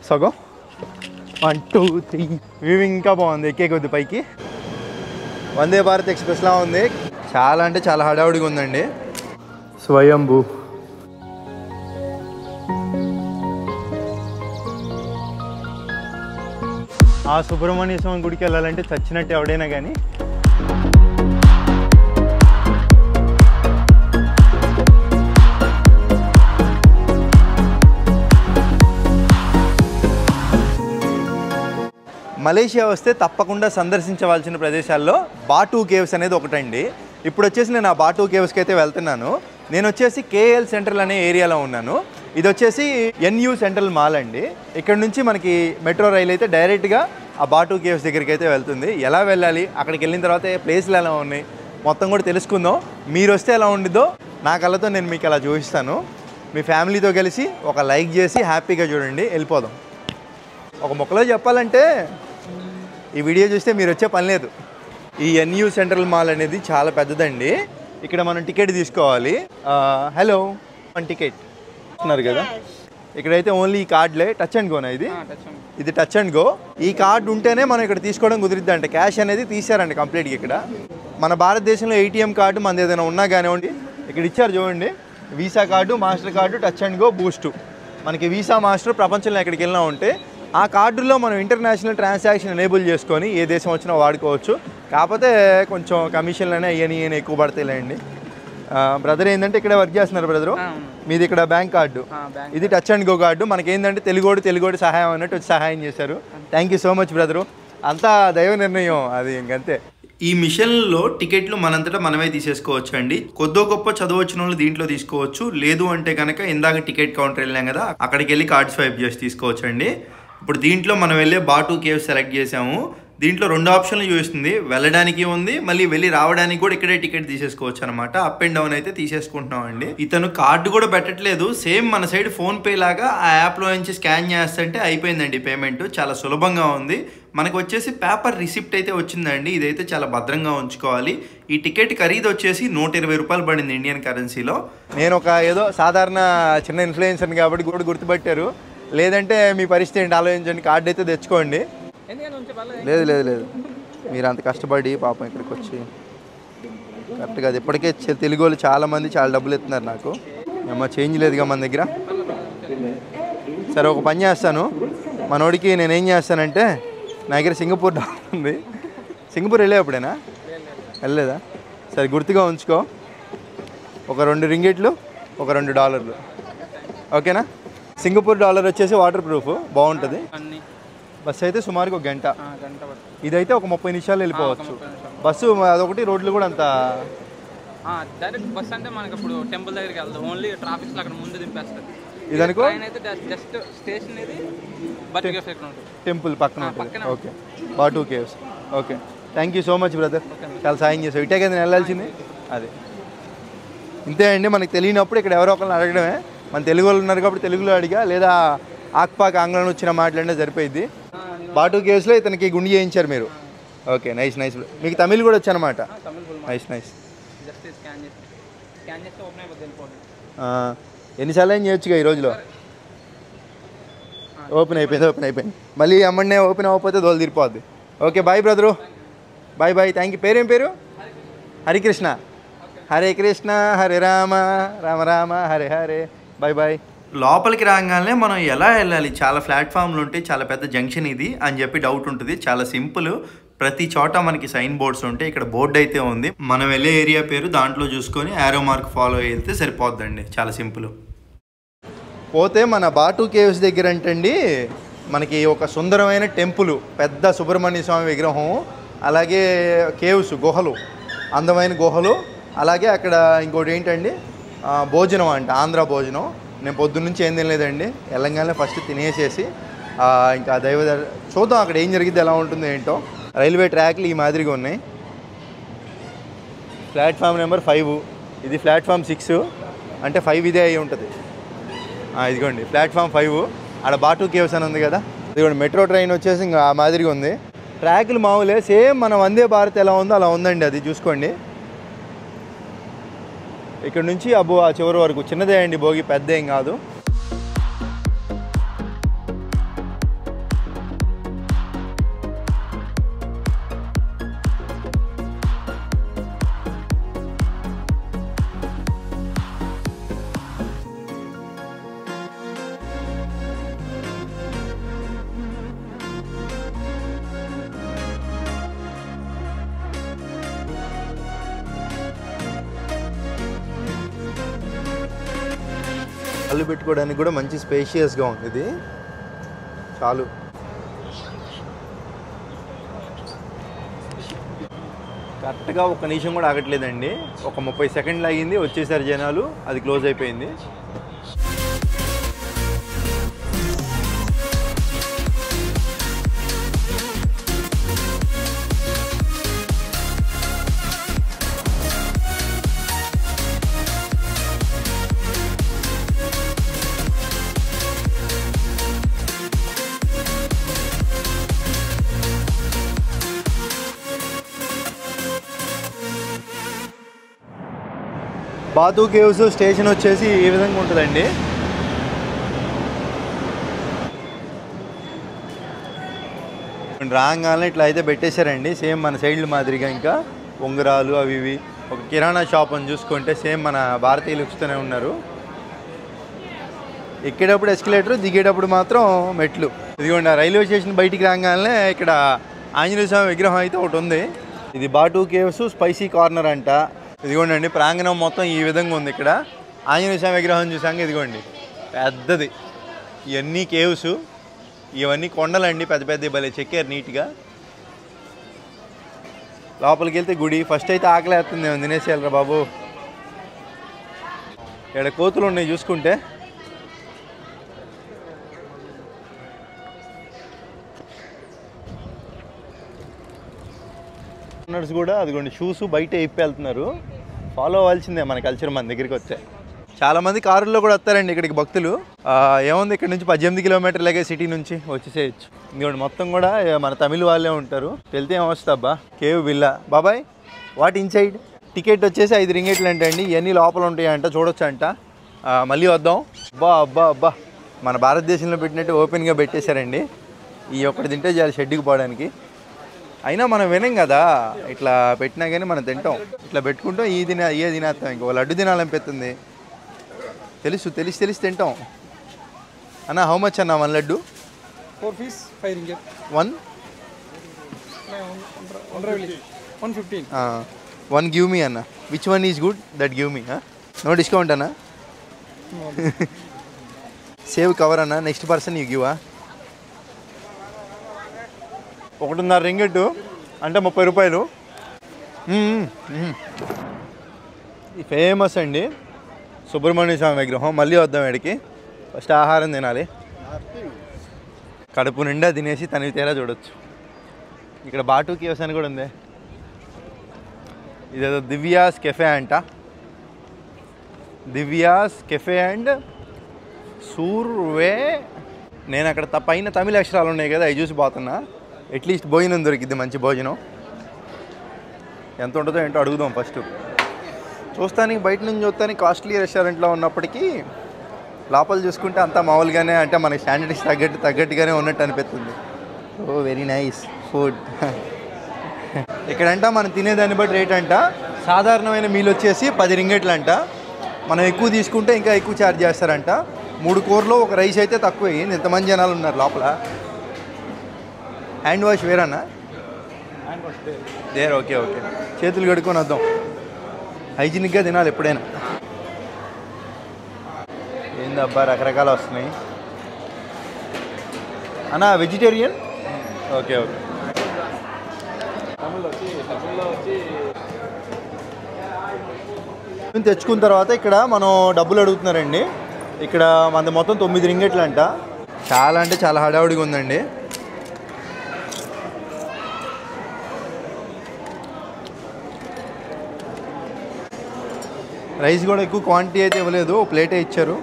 సగం 1 2 3 వ్యూవింగ్ ఇంకా బాగుంది ఎక్కే కొద్ది పైకి. వందే భారత్ ఎక్స్ప్రెస్లా ఉంది. చాలా అంటే చాలా హడావుడిగా ఉందండి. స్వయంభూ ఆ సుబ్రహ్మణ్య స్వామి గుడికి వెళ్ళాలంటే చచ్చినట్టు ఎవడైనా కానీ. మలేషియా వస్తే తప్పకుండా సందర్శించవలసిన ప్రదేశాల్లో బాటూ కేవ్స్ అనేది ఒకటండి. ఇప్పుడు వచ్చేసి నేను ఆ బాటూ కేవ్స్కి అయితే వెళ్తున్నాను. నేను వచ్చేసి కేఎల్ సెంట్రల్ అనే ఏరియాలో ఉన్నాను. ఇది వచ్చేసి ఎన్యూ సెంట్రల్ మాల్ అండి. ఇక్కడ నుంచి మనకి మెట్రో రైలు అయితే డైరెక్ట్గా ఆ బాటూ కేవ్స్ దగ్గరికి అయితే వెళ్తుంది. ఎలా వెళ్ళాలి, అక్కడికి వెళ్ళిన తర్వాత ప్లేస్లు ఎలా ఉన్నాయి మొత్తం కూడా తెలుసుకుందాం. మీరు వస్తే ఎలా ఉండిద్దో నా కళ్ళతో నేను మీకు అలా చూపిస్తాను. మీ ఫ్యామిలీతో కలిసి ఒక లైక్ చేసి హ్యాపీగా చూడండి. వెళ్ళిపోదాం. ఒక మొక్కలో చెప్పాలంటే ఈ వీడియో చూస్తే మీరు వచ్చే పని లేదు. ఈ ఎన్యూ సెంట్రల్ మాల్ అనేది చాలా పెద్దదండి. ఇక్కడ మనం టికెట్ తీసుకోవాలి. హలో, వన్ టికెట్ ఇస్తున్నారు కదా. ఇక్కడైతే ఓన్లీ ఈ కార్డులే. టచ్ అండ్ గోనా ఇది టచ్ అండ్ గో. ఈ కార్డు ఉంటేనే మనం ఇక్కడ తీసుకోవడం కుదిరిద్ది. అంటే క్యాష్ అనేది తీసారండి కంప్లీట్గా. ఇక్కడ మన భారతదేశంలో ఏటీఎం కార్డు మనది ఏదైనా ఉన్నా కానివ్వండి ఇక్కడ ఇచ్చారు చూడండి. Visa card, master card, touch and go, Boost. మనకి వీసా మాస్టర్ ప్రపంచంలో ఎక్కడికి వెళ్ళినా ఉంటే ఆ కార్డుల్లో మనం ఇంటర్నేషనల్ ట్రాన్సాక్షన్ ఎనేబుల్ చేసుకొని ఏ దేశం వచ్చినా వాడుకోవచ్చు. కాకపోతే కొంచెం కమిషన్లనే ఇవన్నీ ఎక్కువ పడతాయిలేండి. బ్రదర్ ఏంటంటే ఇక్కడే వర్క్ చేస్తున్నారు బ్రదరు. మీది ఇక్కడ బ్యాంక్ కార్డు, ఇది టచ్ అండ్ గో కార్డు. మనకి ఏంటంటే తెలుగోడు సహాయం అన్నట్టు వచ్చి సహాయం చేశారు. Thank you so much brother. అంతా దైవ నిర్ణయం అది, ఇంకంతే. ఈ మిషన్లో టికెట్లు మనంతటా మనమే తీసేసుకోవచ్చు అండి. కొద్దో గొప్ప చదవచ్చిన వాళ్ళు దీంట్లో తీసుకోవచ్చు. లేదు అంటే కనుక ఇందాక టికెట్ కౌంటర్ వెళ్ళాం కదా, అక్కడికి వెళ్ళి కార్డ్ స్వైప్ చేసి తీసుకోవచ్చు అండి. ఇప్పుడు దీంట్లో మనం వెళ్ళే బాటూ కేవ్ సెలెక్ట్ చేసాము. దీంట్లో 2 ఆప్షన్లు చూపిస్తుంది. వెళ్ళడానికి ఉంది, మళ్ళీ వెళ్ళి రావడానికి కూడా ఇక్కడే టికెట్ తీసేసుకోవచ్చు అనమాట. అప్ అండ్ డౌన్ అయితే తీసేసుకుంటున్నాం అండి. ఇతను కార్డు కూడా పెట్టట్లేదు. సేమ్ మన సైడ్ ఫోన్ పే లాగా ఆ యాప్లో నుంచి స్కాన్ చేస్తుంటే అయిపోయిందండి పేమెంట్. చాలా సులభంగా ఉంది. మనకు వచ్చేసి పేపర్ రిసిప్ట్ అయితే వచ్చిందండి. ఇదైతే చాలా భద్రంగా ఉంచుకోవాలి. ఈ టికెట్ ఖరీదు వచ్చేసి 120 రూపాయలు పడింది ఇండియన్ కరెన్సీలో. నేను ఒక ఏదో సాధారణ చిన్న ఇన్ఫ్లుయెన్సర్ కాబట్టి కూడా గుర్తుపట్టారు. లేదంటే మీ పరిస్థితి ఏంటి ఆలోచించండి. కార్డు అయితే తెచ్చుకోండి. లేదు మీరు అంత కష్టపడి పాపం ఇక్కడికి వచ్చి కరెక్ట్గా అది. ఇప్పటికే తెలుగు వాళ్ళు చాలామంది చాలా డబ్బులు ఇస్తున్నారు. నాకు ఏమో చేంజ్ లేదుగా మన దగ్గర. సరే ఒక పని చేస్తాను, మనోడికి నేనేం చేస్తానంటే నా దగ్గర సింగపూర్ డాలర్ ఉంది. సింగపూర్ వెళ్ళేప్పుడేనా వెళ్ళలేదా? సరే గుర్తుగా ఉంచుకో. ఒక 2 రింగిట్లు, ఒక 2 డాలర్లు, ఓకేనా? సింగపూర్ డాలర్ వచ్చేసి వాటర్ ప్రూఫ్, బాగుంటుంది. బస్సు అయితే సుమారుగా 1 గంట. ఇదైతే ఒక 30 నిమిషాలు వెళ్ళిపోవచ్చు. బస్సు అదొకటి, రోడ్లు కూడా అంత డైరెక్ట్ బస్ అంటే మనకి ఇప్పుడు టెంపుల్ దగ్గరికి వెళ్దాం. ఓన్లీ ట్రాఫిక్ అక్కడ ముందు దింపేస్తారు. ఇదనుకో జస్ట్ స్టేషన్ ఇది టెంపుల్ పక్కన ఉంటుంది. Okay, Batu caves. Okay, thank you so much brother. చాలా సాయం చేసావు. ఇటే కదా వెళ్ళాల్సింది. అది ఇంతే అండి. మనకి తెలియనప్పుడు ఇక్కడ ఎవరో ఒకరిని అడగడమే. మన తెలుగు వాళ్ళు ఉన్నారు కాబట్టి తెలుగులో అడిగా, లేదా ఆక్పాక్ ఆంగ్లంలో వచ్చిన మాట్లాడినా సరిపోయింది. బాటూ కేవ్స్లో ఇతనికి గుండి చేయించారు మీరు. Okay, nice. మీకు తమిళ్ కూడా వచ్చనమాట. నైస్. ఎన్నిసార్లు ఏం చేయొచ్చుగా ఈ రోజులో. ఓపెన్ అయిపోయింది. మళ్ళీ అమ్మనే ఓపెన్ అవ్వకపోతే దోలు తీరిపోద్ది. Okay, bye brother. Bye. Thank you. పేరేం పేరు? హరికృష్ణ. హరే కృష్ణ హరే రామ రామ రామ హరే హరే. బాయ్. లోపలికి రాగానే మనం ఎలా వెళ్ళాలి, చాలా ప్లాట్ఫామ్లు ఉంటాయి. చాలా పెద్ద జంక్షన్ ఇది అని చెప్పి డౌట్ ఉంటుంది. చాలా సింపుల్. ప్రతి చోట మనకి సైన్ బోర్డ్స్ ఉంటాయి. ఇక్కడ బోర్డు అయితే ఉంది. మనం వెళ్ళే ఏరియా పేరు దాంట్లో చూసుకొని యారో మార్క్ ఫాలో వెళ్తే సరిపోద్దండి. చాలా సింపుల్. పోతే మన బాటూ కేవ్స్ దగ్గర అంటండి మనకి ఒక సుందరమైన టెంపుల్, పెద్ద సుబ్రహ్మణ్య స్వామి విగ్రహం, అలాగే కేవ్స్, గుహలు, అందమైన గుహలు. అలాగే అక్కడ ఇంకోటి ఏంటండి భోజనం అంట, ఆంధ్ర భోజనం. నేను పొద్దున్న నుంచి ఏం తినలేదండి. వెళ్ళంగానే ఫస్ట్ తినేసేసి ఇంకా దైవ చూద్దాం అక్కడ ఏం జరిగిద్ది, ఎలా ఉంటుందో ఏంటో. రైల్వే ట్రాక్లు ఈ మాదిరిగా ఉన్నాయి. ప్లాట్ఫామ్ నెంబర్ 5, ఇది ప్లాట్ఫామ్ 6 అంటే 5 ఇదే అయి ఉంటుంది. ఇదిగోండి ప్లాట్ఫామ్ 5. ఆడ బాటూ కేవ్స్ అని ఉంది కదా. ఇదిగోండి మెట్రో ట్రైన్ వచ్చేసి ఇంకా ఆ మాదిరిగా ఉంది. ట్రాకులు మామూలే, సేమ్ మన వందే భారత్ ఎలా ఉందో అలా ఉందండి. అది చూసుకోండి. ఇక్కడ నుంచి అబ్బో ఆ చివరి వరకు చిన్నదే అండి బోగి, పెద్ద ఏం కాదు. కళ్ళు పెట్టుకోవడానికి కూడా మంచి స్పేషియస్గా ఉంది ఇది. చాలు. కరెక్ట్గా ఒక నిమిషం కూడా ఆగట్లేదండి. ఒక 30 సెకండ్లు అయ్యింది, వచ్చేసారు జనాలు, అది క్లోజ్ అయిపోయింది. బాతు కేవ్స్ స్టేషన్ వచ్చేసి ఈ విధంగా ఉంటుందండి. రాగానే ఇట్లా అయితే పెట్టేశారండి, సేమ్ మన సైడ్లు మాదిరిగా. ఇంకా ఉంగరాలు అవి ఇవి. ఒక కిరాణా షాప్ అని చూసుకుంటే సేమ్ మన భారతీయ లుక్స్తూనే ఉన్నారు. ఎక్కేటప్పుడు ఎస్కలేటర్, దిగేటప్పుడు మాత్రం మెట్లు. ఇదిగోండి రైల్వే స్టేషన్ బయటికి రాగానే ఇక్కడ ఆంజనేయ స్వామి విగ్రహం అయితే ఒకటి ఉంది. ఇది బాటు కేవ్స్ స్పైసీ కార్నర్ అంట. ఇదిగోండి ప్రాంగణం మొత్తం ఈ విధంగా ఉంది. ఇక్కడ ఆంజనేయ స్వామి విగ్రహం చూసాక ఇదిగోండి పెద్దది. ఇవన్నీ కేవ్స్, ఇవన్నీ కొండలండి, పెద్ద పెద్ద భలే చెక్కారు నీట్గా. లోపలికి వెళ్తే గుడి. ఫస్ట్ అయితే ఆకలి వేస్తుంది, తినేసేయాలరా బాబు. ఇక్కడ కోతులు ఉన్నాయి చూసుకుంటే. ఓనర్స్ కూడా అదిగోండి షూస్ బయట ఇప్పి వెళ్తున్నారు. ఫాలో అవ్వాల్సిందే మన కల్చర్ మన దగ్గరికి వచ్చే. చాలామంది కారుల్లో కూడా వస్తారండి ఇక్కడికి భక్తులు. ఏముంది ఇక్కడ నుంచి 18 కిలోమీటర్లకే సిటీ నుంచి వచ్చేసేయచ్చు. ఇంకోటి మొత్తం కూడా మన తమిళ వాళ్ళే ఉంటారు. వెళ్తే ఏమొస్తుంది అబ్బా. Cave villa. బాబాయ్ వాట్ ఇన్సైడ్? టికెట్ వచ్చేసి 5 రింగేట్లు అంటే అండి. ఇవన్నీ లోపల ఉంటాయంట, చూడొచ్చు అంట. మళ్ళీ వద్దాం. అబ్బా అబ్బా అబ్బా, మన భారతదేశంలో పెట్టినట్టు ఓపెన్గా పెట్టేశారండి. ఈ ఒక్కటి తింటే చాలు షెడ్కి పోవడానికి. అయినా మనం వినం కదా, ఇట్లా పెట్టినా కానీ మనం తింటాం. ఇట్లా పెట్టుకుంటాం, ఏ తినేస్తాం. ఇంకో లడ్డు తినాలనిపిస్తుంది. తెలిసి తింటాం. అన్న హౌ మచ్ అన్న 1 laddu? 4 piece 5 ringgit. 1 115. 1 give me అన్న. Which one is good that give me. No discount అన్న. సేవ్ కవర్ అన్న, next person you give. 1.5 ringgit అంటే 30 రూపాయలు. ఇది ఫేమస్ అండి సుబ్రహ్మణ్య స్వామి విగ్రహం. మళ్ళీ వద్దాం వీడికి. ఫస్ట్ ఆహారం తినాలి. కడుపు నిండా తినేసి తనివి తేలా చూడొచ్చు. ఇక్కడ బాటు కేవ్స్ అని కూడా ఉంది. ఇదేదో దివ్యాస్ కెఫే అంట. దివ్యాస్ కెఫే అండ్ సూర్వే. నేను అక్కడ పైన తమిళ అక్షరాలు ఉన్నాయి కదా, అవి చూసి పోతున్నా. అట్లీస్ట్ భోజనం దొరికిద్ది, మంచి భోజనం. ఎంత ఉంటుందో ఏంటో అడుగుదాం ఫస్ట్. చూస్తానికి బయట నుంచి చూస్తానికి కాస్ట్లీ రెస్టారెంట్లో ఉన్నప్పటికీ లోపల చూసుకుంటే అంతా మామూలుగానే, అంటే మనకి స్టాండర్డ్స్ తగ్గట్టుగానే ఉన్నట్టు అనిపిస్తుంది. ఓ వెరీ నైస్ ఫుడ్. ఇక్కడంట మనం తినేదాన్ని బట్టి రేట్ అంట. సాధారణమైన మీల్ వచ్చేసి 10 రింగెట్లు అంట. మనం ఎక్కువ తీసుకుంటే ఇంకా ఎక్కువ ఛార్జ్ చేస్తారంట. 3 కూరలో ఒక రైస్ అయితే తక్కువ అయ్యింది. ఇంతమంది జనాలు ఉన్నారు లోపల. హ్యాండ్ వాష్ వేరన్నా? దేర్. ఓకే ఓకే, చేతులు కడుక్కొని వద్దాం. హైజీనిక్గా తినాలి ఎప్పుడైనా. ఏందబ్బా రకరకాలు వస్తున్నాయి అన్నా. వెజిటేరియన్? Okay okay. తెచ్చుకున్న తర్వాత ఇక్కడ మనం డబ్బులు అడుగుతున్నారండి. ఇక్కడ మనది మొత్తం 9 రింగెట్లు అంట. చాలా అంటే చాలా హడావుడిగా ఉందండి. రైస్ కూడా ఎక్కువ క్వాంటిటీ అయితే ఇవ్వలేదు, ప్లేటే ఇచ్చారు.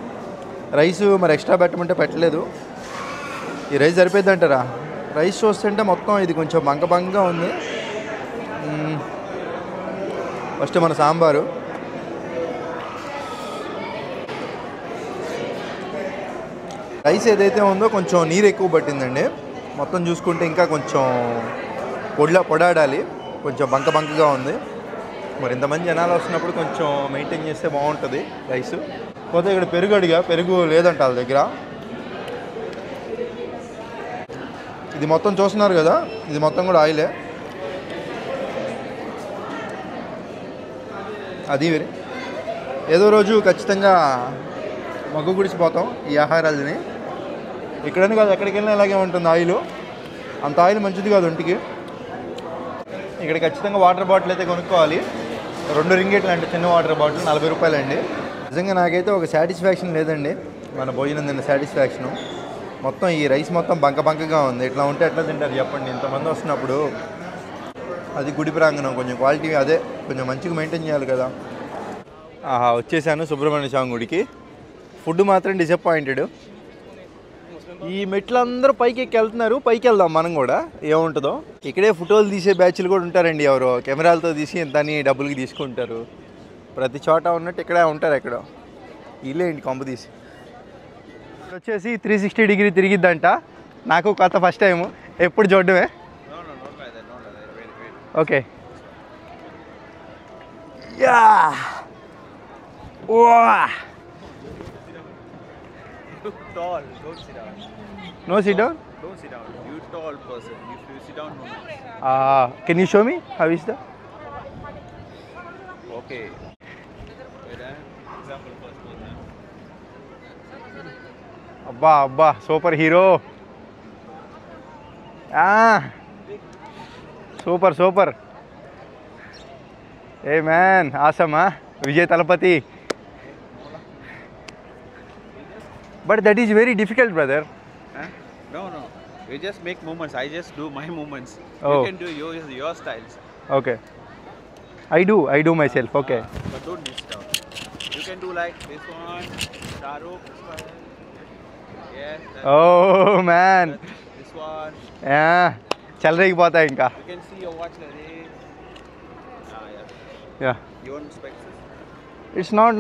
రైస్ మరి ఎక్స్ట్రా పెట్టమంటే పెట్టలేదు. ఈ రైస్ సరిపోద్ది అంటారా? రైస్ చూస్తుంటే మొత్తం ఇది కొంచెం బంకగా ఉంది. ఫస్ట్ మన సాంబారు. రైస్ ఏదైతే ఉందో కొంచెం నీరు ఎక్కువ పట్టిందండి. మొత్తం చూసుకుంటే ఇంకా కొంచెం పొడాడాలి. కొంచెం బంకగా ఉంది. మరి ఇంతమంది జనాలు వస్తున్నప్పుడు కొంచెం మెయింటైన్ చేస్తే బాగుంటుంది రైస్. పోతే ఇక్కడ పెరుగు అడిగా, పెరుగు లేదంట వాళ్ళ దగ్గర. ఇది మొత్తం చూస్తున్నారు కదా, ఇది మొత్తం కూడా ఆయిలే. అది ఏదో రోజు ఖచ్చితంగా మగ్గు గుడిసిపోతాం ఈ ఆహారాలని. ఇక్కడని కాదు, ఎక్కడికి వెళ్ళినా ఇలాగే ఉంటుంది ఆయిల్. అంత ఆయిల్ మంచిది కాదు ఒంటికి. ఇక్కడ ఖచ్చితంగా వాటర్ బాటిల్ అయితే కొనుక్కోవాలి. 2 రింగేట్లు అంటే చిన్న వాటర్ బాటిల్ 40 రూపాయలండి. నిజంగా నాకైతే ఒక సాటిస్ఫాక్షన్ లేదండి మన భోజనం తిన్న సాటిస్ఫాక్షను. మొత్తం ఈ రైస్ మొత్తం బంకగా ఉంది. ఇట్లా ఉంటే ఎట్లా తింటారు చెప్పండి ఇంతమంది వస్తున్నప్పుడు. అది గుడి ప్రాంగణం, కొంచెం క్వాలిటీ అదే కొంచెం మంచిగా మెయింటైన్ చేయాలి కదా. వచ్చేసాను సుబ్రహ్మణ్య స్వామి గుడికి. ఫుడ్ మాత్రం డిసప్పాయింటెడ్. ఈ మెట్లు అందరూ పైకి ఎక్కి వెళ్తున్నారు. పైకి వెళ్దాం మనం కూడా, ఏముంటుందో. ఇక్కడే ఫోటోలు తీసే బ్యాచ్లు కూడా ఉంటారండి. ఎవరో కెమెరాలతో తీసి ఎంతని డబ్బులకి తీసుకుంటారు. ప్రతి చోట ఉన్నట్టు ఇక్కడే ఉంటారు. ఎక్కడో ఇల్లేంటి కొంప తీసి. వచ్చేసి 360 డిగ్రీ తిరిగిద్దంట. నాకు కొత్త ఫస్ట్ టైము, ఎప్పుడు చూడడమే. Okay yeah Tall, don't sit down. No sit down? Don't sit down. You tall person. If you sit down, no. Can you show me how is that? Okay. Wait, example first person. అబ్బా super hero. Super. A man ఆసమా Vijay Thalapathy. But that is very difficult, brother. Huh? No. You just make movements. I just do my movements. Oh. You can do your styles. Okay. I do myself. Okay. But don't miss it out. You can do like this one, Shahrukh, this one. Yes. Oh man. This one. Yeah. చల్ రేగిపోతాయి ఇంకా. You can see your watch like this. Yeah. You want specs? It's not.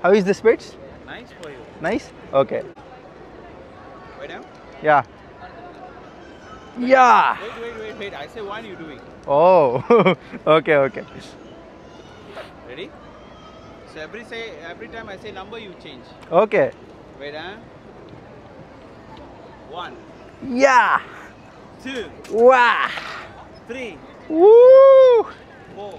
How is the specs? Nice for you. Nice. Okay. Wait down. Yeah. Wait. I say one, you doing. Oh. Okay. Ready? So every time I say number, you change. Okay. Wait, 1, Yeah. 2, Wow. 3, Woo. 4.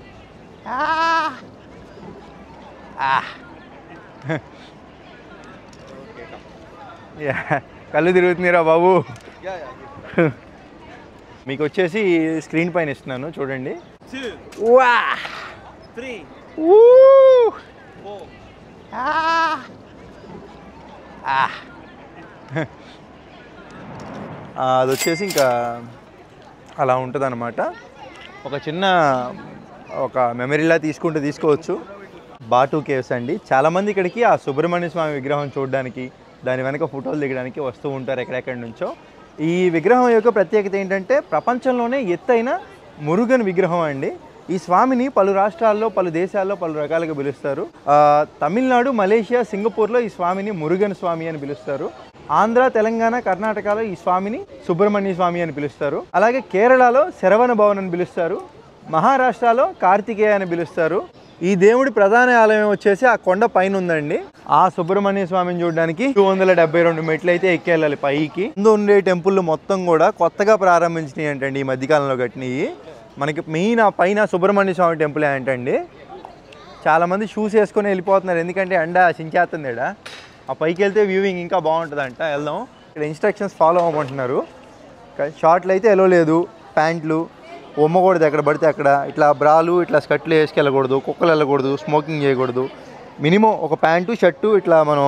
Okay, come. Yeah. కళ్ళు తిరుగుతున్నారా బాబు. Yeah. మీకు వచ్చేసి screen పైన ఇస్తున్నాను చూడండి. 2, వా 3, ఊ 4. అది వచ్చేసి ఇంకా అలా ఉంటుంది అన్నమాట. ఒక చిన్న మెమరీలా తీసుకోవచ్చు. బాటు కేవ్స్ అండి. చాలామంది ఇక్కడికి ఆ సుబ్రహ్మణ్య స్వామి విగ్రహం చూడడానికి, దాని వెనక ఫోటోలు దిగడానికి వస్తూ ఉంటారు ఎక్కడెక్కడి నుంచో. ఈ విగ్రహం యొక్క ప్రత్యేకత ఏంటంటే ప్రపంచంలోనే ఎత్తైన మురుగన్ విగ్రహం అండి. ఈ స్వామిని పలు రాష్ట్రాల్లో, పలు దేశాల్లో పలు రకాలుగా పిలుస్తారు. తమిళనాడు, మలేషియా, సింగపూర్లో ఈ స్వామిని మురుగన్ స్వామి అని పిలుస్తారు. ఆంధ్ర, తెలంగాణ, కర్ణాటకలో ఈ స్వామిని సుబ్రహ్మణ్య స్వామి అని పిలుస్తారు. అలాగే కేరళలో శరవణ భవన్ అని పిలుస్తారు. మహారాష్ట్రలో కార్తికేయ అని పిలుస్తారు. ఈ దేవుడి ప్రధాన ఆలయం వచ్చేసి ఆ కొండ పైన ఉందండి. ఆ సుబ్రహ్మణ్య స్వామిని చూడడానికి 272 మెట్లు అయితే ఎక్కేళ్ళాలి పైకి. ముందు ఉండే టెంపుల్ మొత్తం కూడా కొత్తగా ప్రారంభించినవి ఏంటండి, ఈ మధ్యకాలంలో కట్టినవి. మనకి మెయిన్ ఆ పైన సుబ్రహ్మణ్య స్వామి టెంపుల్ ఏంటండి. చాలామంది షూస్ వేసుకొని వెళ్ళిపోతున్నారు, ఎందుకంటే ఎండ చించేస్తుంది ఇక్కడ. ఆ పైకి వెళ్తే వ్యూవింగ్ ఇంకా బాగుంటుందంట. వెళ్దాం. ఇక్కడ ఇన్స్ట్రక్షన్స్ ఫాలో అవ్వమంటున్నారు. షార్ట్లు అయితే ఎలో లేదు, ప్యాంట్లు ఉమ్మకూడదు ఎక్కడ పడితే అక్కడ, ఇట్లా బ్రాలు ఇట్లా స్కర్ట్లు వేసుకెళ్ళకూడదు, కుక్కలు వెళ్ళకూడదు, స్మోకింగ్ చేయకూడదు. మినిమం ఒక ప్యాంటు షర్టు ఇట్లా మనం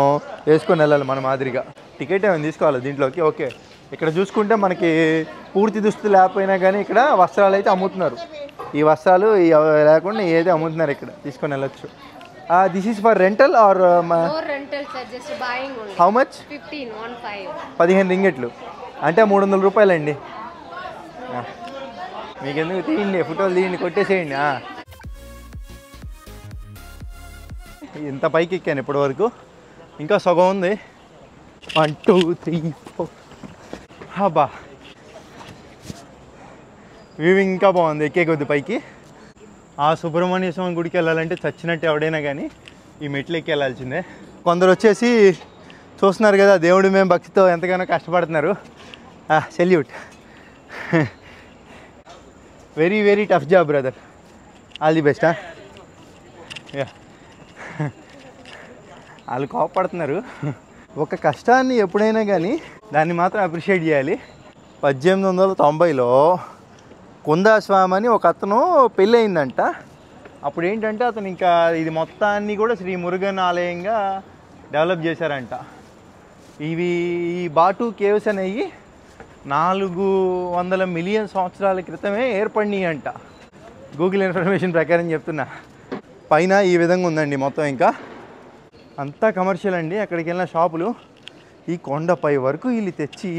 వేసుకొని వెళ్ళాలి మన మాదిరిగా. టికెట్ ఏమైనా తీసుకోవాలి దీంట్లోకి. ఓకే, ఇక్కడ చూసుకుంటే మనకి పూర్తి దుస్తులు లేకపోయినా కానీ ఇక్కడ వస్త్రాలు అయితే అమ్ముతున్నారు. ఈ వస్త్రాలు లేకుండా ఏదైతే అమ్ముతున్నారు ఇక్కడ, తీసుకొని వెళ్ళొచ్చు. This is for rental or how much? 15 రింగెట్లు అంటే 300 రూపాయలండి. మీకెందుకు, తీయండి ఫోటోలు తీయండి, కొట్టేసేయండి. ఇంత పైకి ఎక్కాను ఇప్పటి వరకు, ఇంకా సగం ఉంది. 1 2 3 4. హబ్బా, వ్యూవింగ్ ఇంకా బాగుంది ఎక్కే కొద్ది పైకి. ఆ సుబ్రహ్మణ్య స్వామి గుడికి వెళ్ళాలంటే చచ్చినట్టు ఎవడైనా కానీ ఈ మెట్లు ఎక్కి వెళ్ళాల్సిందే. కొందరు వచ్చేసి చూస్తున్నారు కదా, దేవుడి మేము భక్తితో ఎంతగానో కష్టపడుతున్నారు. Salute. Very very tough job brother. All the best. Yeah, వాళ్ళు కోపడుతున్నారు. ఒక కష్టాన్ని ఎప్పుడైనా కానీ దాన్ని మాత్రం అప్రిషియేట్ చేయాలి. 1890లో కుందాస్వామి అని ఒక అతను పెళ్ళి అయిందంట. అప్పుడు ఏంటంటే అతను ఇంకా ఇది మొత్తాన్ని కూడా శ్రీ మురుగన్ ఆలయంగా డెవలప్ చేశారంట. ఈ బాటు కేవ్స్ అనేవి 400 మిలియన్ సంవత్సరాల క్రితమే ఏర్పడినాయి అంట. గూగుల్ ఇన్ఫర్మేషన్ ప్రకారం చెప్తున్నా. పైన ఈ విధంగా ఉందండి మొత్తం. ఇంకా అంతా కమర్షియల్ అండి. అక్కడికి వెళ్ళిన షాపులు ఈ కొండపై వరకు వీళ్ళు తెచ్చి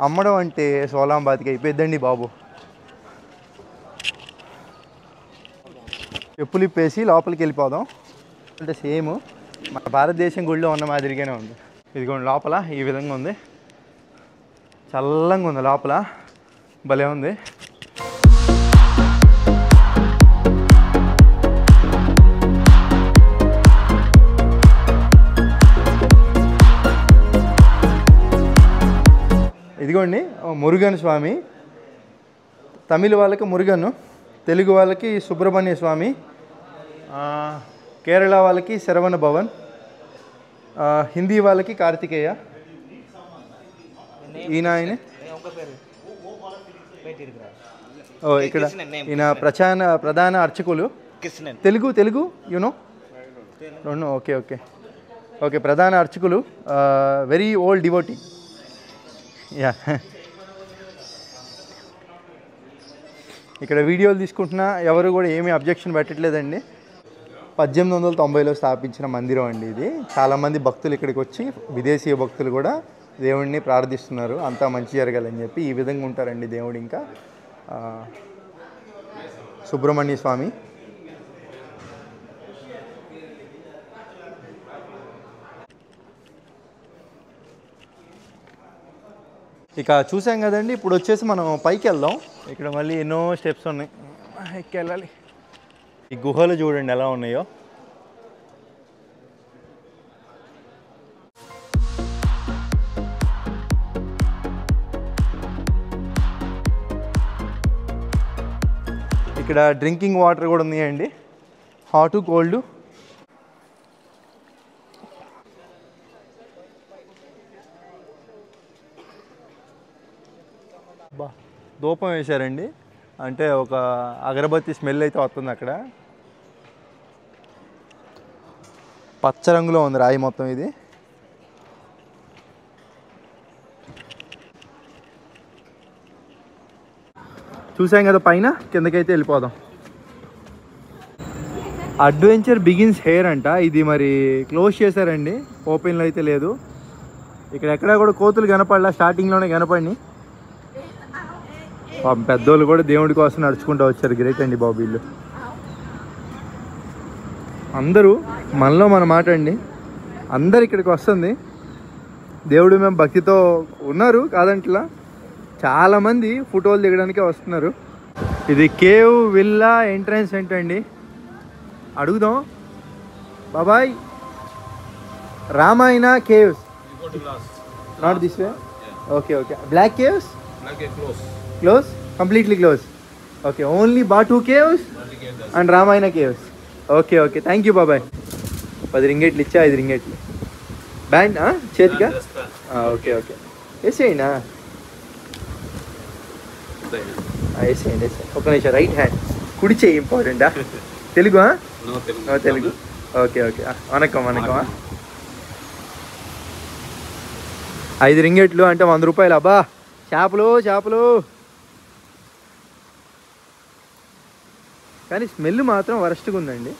అమ్మడం అంటే సోలాంబాతికి అయిపోద్దండి బాబు. చెప్పులు ఇప్పేసి లోపలికి వెళ్ళిపోదాం. అంటే సేమ్ మన భారతదేశం గుడిలో ఉన్న మాదిరిగానే ఉంది. ఇదిగోండి లోపల ఈ విధంగా ఉంది. చల్లంగా ఉంది లోపల, భలే ఉంది. ఇదిగోండి మురుగన్ స్వామి. తమిళ వాళ్ళకి మురుగన్, తెలుగు వాళ్ళకి సుబ్రహ్మణ్య స్వామి, కేరళ వాళ్ళకి శరవణ భవన్, హిందీ వాళ్ళకి కార్తికేయ. ఈయన ఇక్కడ ఈయన ప్రధాన అర్చకులు. Telugu you know okay okay okay ప్రధాన అర్చకులు. Very old devotee. యా, ఇక్కడ వీడియోలు తీసుకుంటున్నా ఎవరు కూడా ఏమీ అబ్జెక్షన్ పెట్టట్లేదండి. 1890లో స్థాపించిన మందిరం అండి ఇది. చాలామంది భక్తులు ఇక్కడికి వచ్చి, విదేశీయ భక్తులు కూడా దేవుడిని ప్రార్థిస్తున్నారు అంతా మంచి జరగాలని చెప్పి. ఈ విధంగా ఉంటారండి దేవుడు. ఇంకా సుబ్రహ్మణ్య స్వామి. ఇక చూసాం కదండి. ఇప్పుడు వచ్చేసి మనం పైకి వెళ్దాం. ఇక్కడ మళ్ళీ ఎన్నో స్టెప్స్ ఉన్నాయి, ఎక్కి వెళ్ళాలి. ఈ గుహలు చూడండి ఎలా ఉన్నాయో. ఇక్కడ డ్రింకింగ్ వాటర్ కూడా ఉన్నాయండి, హాట్ కోల్డ్. ధూపం వేశారండి, అంటే ఒక అగరబత్తి స్మెల్ అయితే వస్తుంది అక్కడ. పచ్చ రంగులో ఉంది రాయి మొత్తం ఇది. చూసాం కదా పైన, కిందకైతే వెళ్ళిపోదాం. అడ్వెంచర్ బిగిన్స్ హెయిర్ అంట. ఇది మరి క్లోజ్ చేశారండి, ఓపెన్లో అయితే లేదు. ఇక్కడ ఎక్కడా కూడా కోతులు కనపడలా, స్టార్టింగ్లోనే కనపడినాయి. పెద్దోళ్ళు కూడా దేవుడి కోసం నడుచుకుంటూ వచ్చారు. గ్రేట్ అండి బాబు వీళ్ళు. అందరూ మనలో మన మాట అండి, అందరు ఇక్కడికి వస్తుంది. దేవుడు మేము భక్తితో ఉన్నారు కాదంట్లా, చాలామంది ఫోటోలు దిగడానికే వస్తున్నారు. ఇది కేవ్ విల్లా ఎంట్రన్స్ ఏంటండి అడుగుదాం. బాబాయ్, Ramayana caves, not this way. Okay okay. Black caves close, completely close. Okay, only Batu caves and Ramayana caves. Okay okay, thank you బాబాయ్. 10 రింగేట్లు ఇచ్చా, 5 రింగేట్లు బ్యాండ్ చేతిగా. ఓకే ఓకే, వేసేయండి వేసేయండి. ఒక నిమిషం, రైట్ హ్యాండ్, కుడి చేయి ఇంపార్టెంటా? తెలుగు తెలుగు. ఓకే ఓకే, వనకం వనకం. 5 రింగేట్లు అంటే 100 రూపాయలు. అబ్బా, చేపలు చేపలు. కానీ స్మెల్ మాత్రం వరస్ట్గా ఉందండి.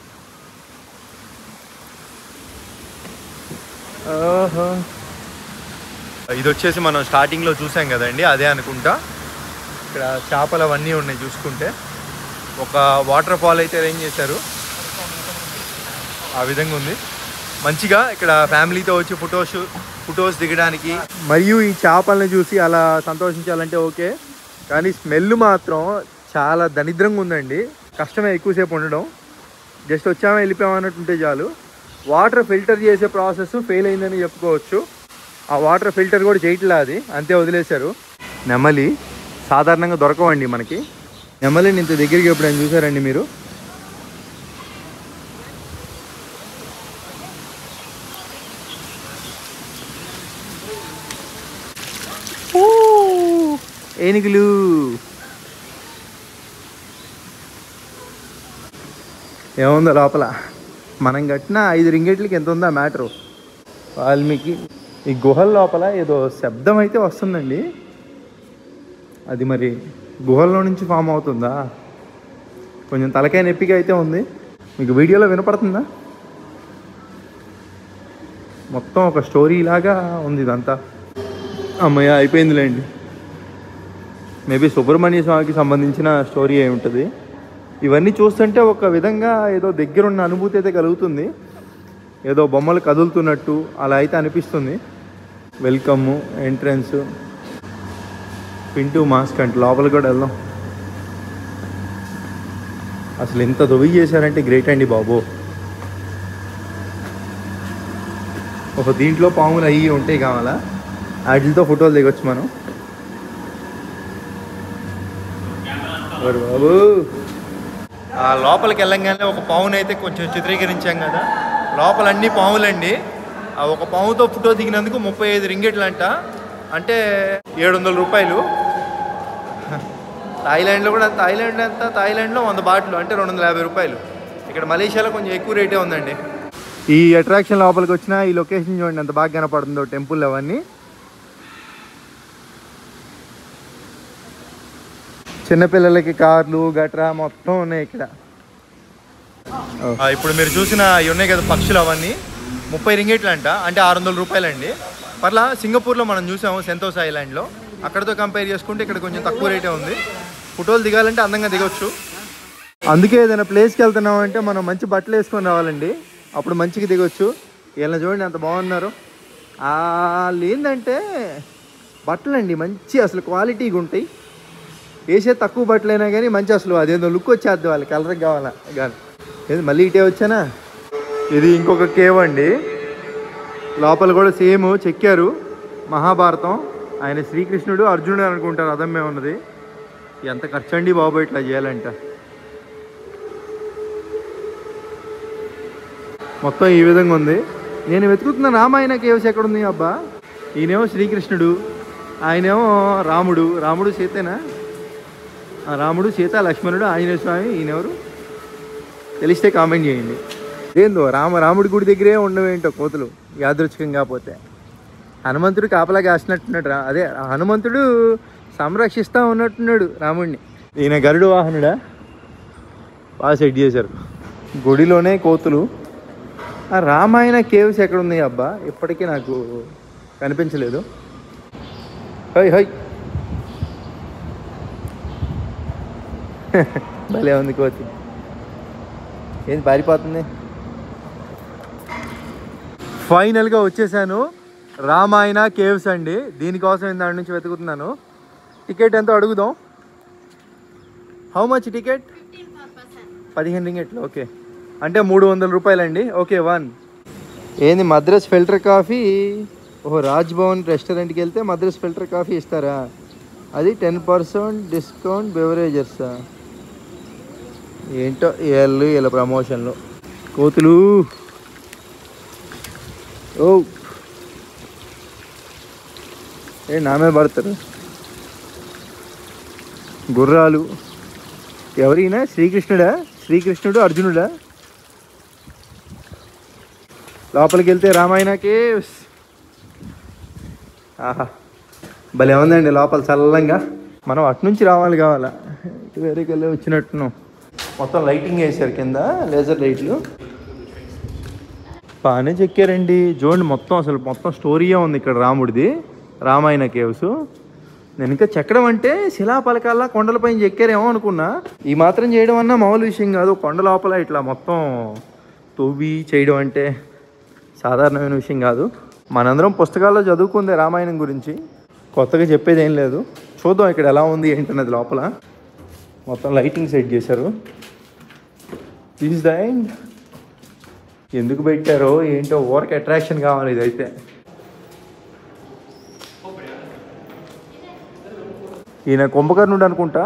ఓహో, ఇది వచ్చేసి మనం స్టార్టింగ్లో చూసాం కదండి, అదే అనుకుంటా. ఇక్కడ చేపలు అవన్నీ ఉన్నాయి చూసుకుంటే. ఒక వాటర్ ఫాల్ అయితే అరేంజ్ చేశారు, ఆ విధంగా ఉంది మంచిగా. ఇక్కడ ఫ్యామిలీతో వచ్చి ఫొటోస్ దిగడానికి మరియు ఈ చేపలను చూసి అలా సంతోషించాలంటే ఓకే. కానీ స్మెల్ మాత్రం చాలా దరిద్రంగా ఉందండి. కష్టమే ఎక్కువసేపు ఉండడం. జస్ట్ వచ్చామా వెళ్ళిపోయామా అన్నట్టుంటే చాలు. వాటర్ ఫిల్టర్ చేసే ప్రాసెస్ ఫెయిల్ అయిందని చెప్పుకోవచ్చు. ఆ వాటర్ ఫిల్టర్ కూడా చేయట్లే, అది అంతే వదిలేశారు. నెమలి సాధారణంగా దొరకవండి మనకి. నెమలిని ఇంత దగ్గరికి ఎప్పుడైనా చూసారండి మీరు? ఏనుగులు. ఏముందో లోపల మనం కట్టిన 5 రింగేట్లకి ఎంత ఉందా మ్యాటరు. వాల్మీకి ఈ గుహల లోపల ఏదో శబ్దం అయితే వస్తుందండి. అది మరి గుహల్లో నుంచి ఫామ్ అవుతుందా? కొంచెం తలకాయ నొప్పిగా అయితే ఉంది. మీకు వీడియోలో వినపడుతుందా? మొత్తం ఒక స్టోరీ లాగా ఉంది ఇదంతా. అమ్మయ్య అయిపోయిందిలేండి. మేబీ సుబ్రహ్మణ్య స్వామికి సంబంధించిన స్టోరీ అయి ఉంటుంది. ఇవన్నీ చూస్తుంటే ఒక విధంగా ఏదో దగ్గరున్న అనుభూతి అయితే కలుగుతుంది. ఏదో బొమ్మలు కదులుతున్నట్టు అలా అయితే అనిపిస్తుంది. వెల్కమ్ ఎంట్రన్స్ పింటూ మాస్క్ అంటే లోపలికి కూడా వెళ్దాం. అసలు ఎంత దొవి చేశారంటే గ్రేట్ అండి బాబు. ఒక దీంట్లో పాములు అయ్యి ఉంటాయి కావాలా, వాటితో ఫోటోలు దిగొచ్చు మనం. బాబు ఆ లోపలికి వెళ్ళంగానే ఒక పావును అయితే కొంచెం చిత్రీకరించాం కదా. లోపల అన్ని పాములండి. ఆ ఒక పాముతో ఫోటో దిగినందుకు 35 రింగెట్లు అంట, అంటే 700 రూపాయలు. థాయిలాండ్లో కూడా థాయిలాండ్లో 100 బాట్లు అంటే 250 రూపాయలు. ఇక్కడ మలేషియాలో కొంచెం ఎక్కువ రేటే ఉందండి. ఈ అట్రాక్షన్ లోపలికి వచ్చిన ఈ లొకేషన్ చూడండి ఎంత బాగా కనపడుతుందో. టెంపుల్ అవన్నీ చిన్నపిల్లలకి కార్లు గట్రా మొత్తం ఉన్నాయి ఇక్కడ. ఇప్పుడు మీరు చూసిన ఇవి ఉన్నాయి కదా పక్షులు, అవన్నీ 30 రింగేట్లు అంట, అంటే 600 రూపాయలండి. పర్లా సింగపూర్లో మనం చూసాము సెంతోసా ఐలాండ్లో, అక్కడితో కంపేర్ చేసుకుంటే ఇక్కడ కొంచెం తక్కువ రేటే ఉంది. ఫోటోలు దిగాలంటే అందంగా దిగొచ్చు. అందుకే ఏదైనా ప్లేస్కి వెళ్తున్నాం అంటే మనం మంచి బట్టలు వేసుకొని రావాలండి, అప్పుడు మంచిగా దిగొచ్చు. వీళ్ళని చూడండి ఎంత బాగున్నారు. వాళ్ళు ఏంటంటే బట్టలు అండి మంచి అసలు క్వాలిటీగా ఉంటాయి. వేసే తక్కువ బట్టలైనా కానీ మంచి అసలు అదేదో లుక్ వచ్చేద్ది వాళ్ళకి, కలర్కి కావాలా కానీ. ఏది మళ్ళీ ఇటే వచ్చానా. ఇది ఇంకొక కేవ్ అండి. లోపల కూడా సేమ్ చెక్కారు మహాభారతం. ఆయన శ్రీకృష్ణుడు అర్జునుడు అనుకుంటారు రథమే ఉన్నది. ఎంత ఖర్చు అండి బాబు ఇట్లా చేయాలంట. మొత్తం ఈ విధంగా ఉంది. నేను వెతుకుతున్న రామాయణ కేవ్స్ ఎక్కడుంది అబ్బా. ఈయనేమో శ్రీకృష్ణుడు, ఆయనేమో రాముడు. రాముడు సీతేనా? రాముడు సీత లక్ష్మణుడు ఆంజనేయ స్వామి. ఈయనెవరు తెలిస్తే కామెంట్ చేయండి. ఏందో రాముడి గుడి దగ్గరే ఉండవేంటో కోతులు యాదృచ్ఛికంగా పోతే. హనుమంతుడు కాపలా కాసినట్టున్నాడు. అదే హనుమంతుడు సంరక్షిస్తూ ఉన్నట్టున్నాడు రాముడిని. ఈయన గరుడు వాహనుడా? బాగా సెట్ చేశారు. గుడిలోనే కోతులు. ఆ రామాయణ కేవ్స్ ఎక్కడున్నాయి అబ్బా, ఇప్పటికీ నాకు కనిపించలేదు. హై హై భలే ఉంది కోతి. ఏంది పారిపోతుంది. ఫైనల్గా వచ్చేసాను రామాయణ కేవ్స్ అండి. దీనికోసం దాని నుంచి వెతుకుతున్నాను. టికెట్ ఎంతో అడుగుదాం. How much ticket? 15 రింగెట్లు. ఓకే, అంటే 300 రూపాయలండి. ఓకే 1. ఏంది మద్రాస్ ఫిల్టర్ కాఫీ? ఓహో, రాజ్ భవన్ రెస్టారెంట్కి వెళ్తే మద్రాస్ ఫిల్టర్ కాఫీ ఇస్తారా? అది 10% డిస్కౌంట్ బెవరేజెస్. ఏంటో వీళ్ళ ప్రమోషన్లు. కోతులు ఓ నా మీద పడతారు. గుర్రాలు. ఎవరైనా శ్రీకృష్ణుడా? శ్రీకృష్ణుడు అర్జునుడా? లోపలికి వెళ్తే రామాయణ కేవ్స్. ఆహా భలే ఉందండి లోపల చల్లంగా. మనం అటు నుంచి రావాలి కావాలా, ఇటు వేరేకి వెళ్ళి వచ్చినట్టున్నాం. మొత్తం లైటింగ్ వేసారు కింద, లేజర్ లైట్లు బాగానే చెక్కారండి. చూడండి మొత్తం అసలు మొత్తం స్టోరీయే ఉంది ఇక్కడ రాముడిది. రామాయణ కేవ్స్. నేను ఇంకా చెక్కడం అంటే శిలాపలకాల్లా కొండలపైన చెక్కారేమో అనుకున్నా. ఈ మాత్రం చేయడం అన్నా మామూలు విషయం కాదు. కొండ లోపల ఇట్లా మొత్తం తవ్వి చేయడం అంటే సాధారణమైన విషయం కాదు. మనందరం పుస్తకాల్లో చదువుకుందే రామాయణం గురించి, కొత్తగా చెప్పేది ఏం లేదు. చూద్దాం ఇక్కడ ఎలా ఉంది ఏంటన్నది. లోపల మొత్తం లైటింగ్ సెట్ చేశారు. This the end. ఎందుకు పెట్టారో ఏంటో, ఓవర్కి అట్రాక్షన్ కావాలి ఇదైతే. ఈయన కుంభకర్ణుడు అనుకుంటా.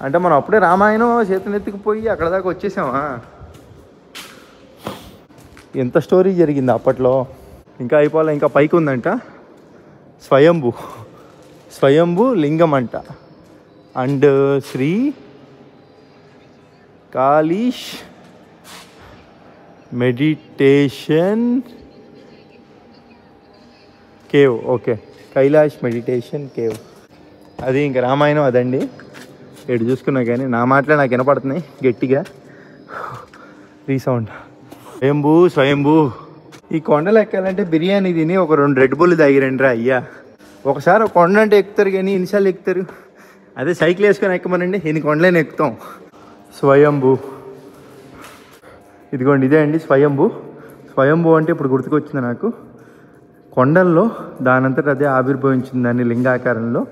అంటే మనం అప్పుడే రామాయణం చేతనెత్తుకుపోయి అక్కడ దాకా వచ్చేసామా? ఎంత స్టోరీ జరిగింది అప్పట్లో. ఇంకా అయిపోలే, ఇంకా పైకి ఉందంట స్వయంభూ. స్వయంభూ లింగం అంట. And Shri Kailash meditation cave. Okay, Kailash meditation cave. అది ఇంకా రామాయణం అదండి. ఎటు చూసుకున్నా కానీ నా మాటలే నాకు వినపడుతున్నాయి గట్టిగా, రీసౌండ్. స్వయంభూ. ఈ కొండలు ఎక్కాలంటే బిర్యానీ తిని ఒక 2 రెడ్ బుల్ తాగిరండి రా అయ్యా. ఒకసారి ఒక కొండ అంటే ఎక్కుతారు కానీ ఎన్నిసార్లు ఎక్కుతారు? అదే సైకిల్ వేసుకొని ఎక్కమనండి, ఎన్ని కొండలైనా ఎక్కుతాం. స్వయంభూ, ఇదిగోండి ఇదే అండి స్వయంభూ. స్వయంభూ అంటే ఇప్పుడు గుర్తుకొచ్చింది నాకు, కొండల్లో దానంతట అదే ఆవిర్భవించింది దాన్ని లింగాకారంలో.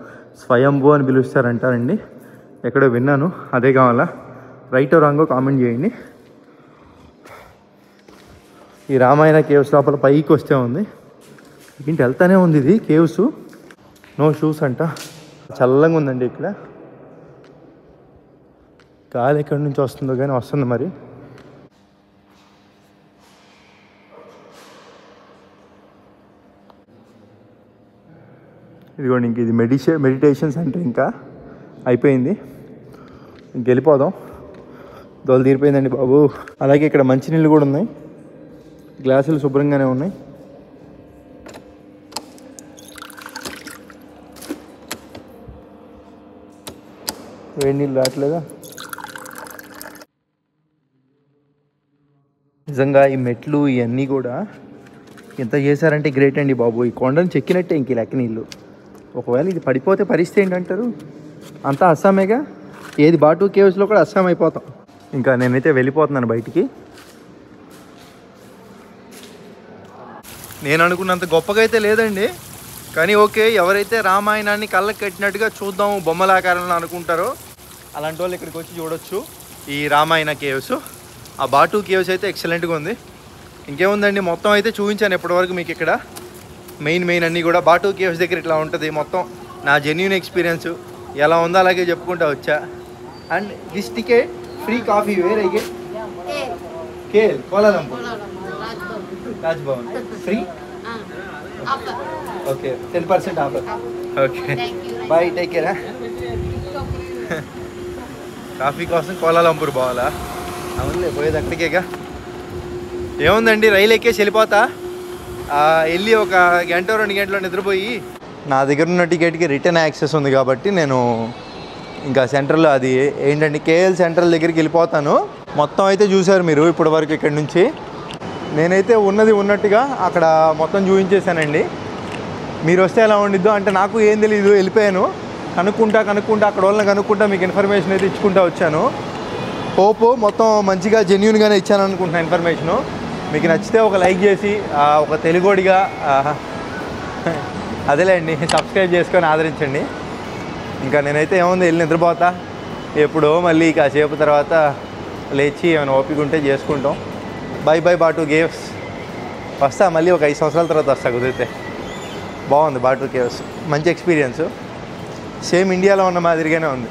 స్వయంభూ అని పిలుస్తారంటారండి, ఎక్కడో విన్నాను. అదే కావాలా? రైటో రాంగో కామెంట్ చేయండి. ఈ రామాయణ కేవ్స్ లోపల పైకి వస్తే ఉంది, ఏంటి వెళ్తానే ఉంది ఇది కేవ్స్. నో షూస్ అంట. చల్లగా ఉందండి ఇక్కడ. గాలి ఎక్కడి నుంచి వస్తుందో కానీ వస్తుంది మరి. ఇదిగోండి ఇంక ఇది మెడిటేషన్ సెంటర్ ఇంకా అయిపోయింది, ఇంక వెళ్ళిపోదాం. దోలు తీరిపోయిందండి బాబు. అలాగే ఇక్కడ మంచినీళ్ళు కూడా ఉన్నాయి, గ్లాసులు శుభ్రంగానే ఉన్నాయి. వేడి నీళ్ళు రావట్లేదా? నిజంగా ఈ మెట్లు ఇవన్నీ కూడా ఎంత చేశారంటే గ్రేట్ అండి బాబు. ఈ కొండను చెక్కినట్టే ఇంక లెక్క నీళ్ళు. ఒకవేళ ఇది పడిపోతే పరిస్థితి ఏంటంటారు? అంతా అస్సామేగా, ఏది బాటు కేవ్స్లో కూడా అస్సాం అయిపోతాం. ఇంకా నేనైతే వెళ్ళిపోతున్నాను బయటికి. నేను అనుకున్నంత గొప్పగా అయితే లేదండి, కానీ ఓకే, ఎవరైతే రామాయణాన్ని కళ్ళకి కట్టినట్టుగా చూద్దాం బొమ్మలాకారంలో అనుకుంటారో అలాంటి వాళ్ళు ఇక్కడికి వచ్చి చూడొచ్చు ఈ రామాయణ కేవ్స్. ఆ బాటు కేవ్స్ అయితే ఎక్సలెంట్గా ఉంది. ఇంకేముందండి, మొత్తం అయితే చూపించాను ఇప్పటివరకు మీకు. ఇక్కడ మెయిన్ అన్నీ కూడా బాటు కేవ్స్ దగ్గర ఇట్లా ఉంటుంది మొత్తం. నా జెన్యూన్ ఎక్స్పీరియన్స్ ఎలా ఉందో అలాగే చెప్పుకుంటా వచ్చా. And this ticket free coffee where అయ్యే కేల్ Kuala Lumpur Raj Bhavan free. Okay, 10% offer. Okay, bye, take care. Coffee కోసం కోలాలంపూర్ పోవాలా? అవునులే, పోయేది అక్కడికేగా. ఏముందండి, రైలు ఎక్కేసి వెళ్ళిపోతా. వెళ్ళి ఒక 1-2 గంటలో నిద్రపోయి, నా దగ్గర ఉన్న టికెట్కి రిటర్న్ యాక్సెస్ ఉంది కాబట్టి నేను ఇంకా సెంటర్లో, అది ఏంటంటే కేఎల్ సెంట్రల్ దగ్గరికి వెళ్ళిపోతాను. మొత్తం అయితే చూశారు మీరు ఇప్పటి వరకు. ఇక్కడ నుంచి నేనైతే ఉన్నది ఉన్నట్టుగా అక్కడ మొత్తం చూపించేశానండి. మీరు వస్తే ఎలా ఉండిద్దో అంటే నాకు ఏం తెలీదు, వెళ్ళిపోయాను. కనుక్కుంటా అక్కడ వాళ్ళని కనుక్కుంటా మీకు ఇన్ఫర్మేషన్ అయితే ఇచ్చుకుంటా వచ్చాను. హోప్ మొత్తం మంచిగా జెన్యూన్గానే ఇచ్చాను అనుకుంటున్నాను ఇన్ఫర్మేషను. మీకు నచ్చితే ఒక లైక్ చేసి ఒక తెలుగోడిగా అదేలేండి సబ్స్క్రైబ్ చేసుకొని ఆదరించండి. ఇంకా నేనైతే ఏముంది, వెళ్ళి నిద్రపోతా. ఎప్పుడో మళ్ళీ కాసేపు తర్వాత లేచి ఏమైనా ఓపిక ఉంటే చేసుకుంటాం. బై బాటు కేవ్స్. వస్తా మళ్ళీ ఒక 5 సంవత్సరాల తర్వాత వస్తా కుదిరితే. బాగుంది బాటు కేవ్స్, మంచి ఎక్స్పీరియన్స్. సేమ్ ఇండియాలో ఉన్న మాదిరిగానే ఉంది.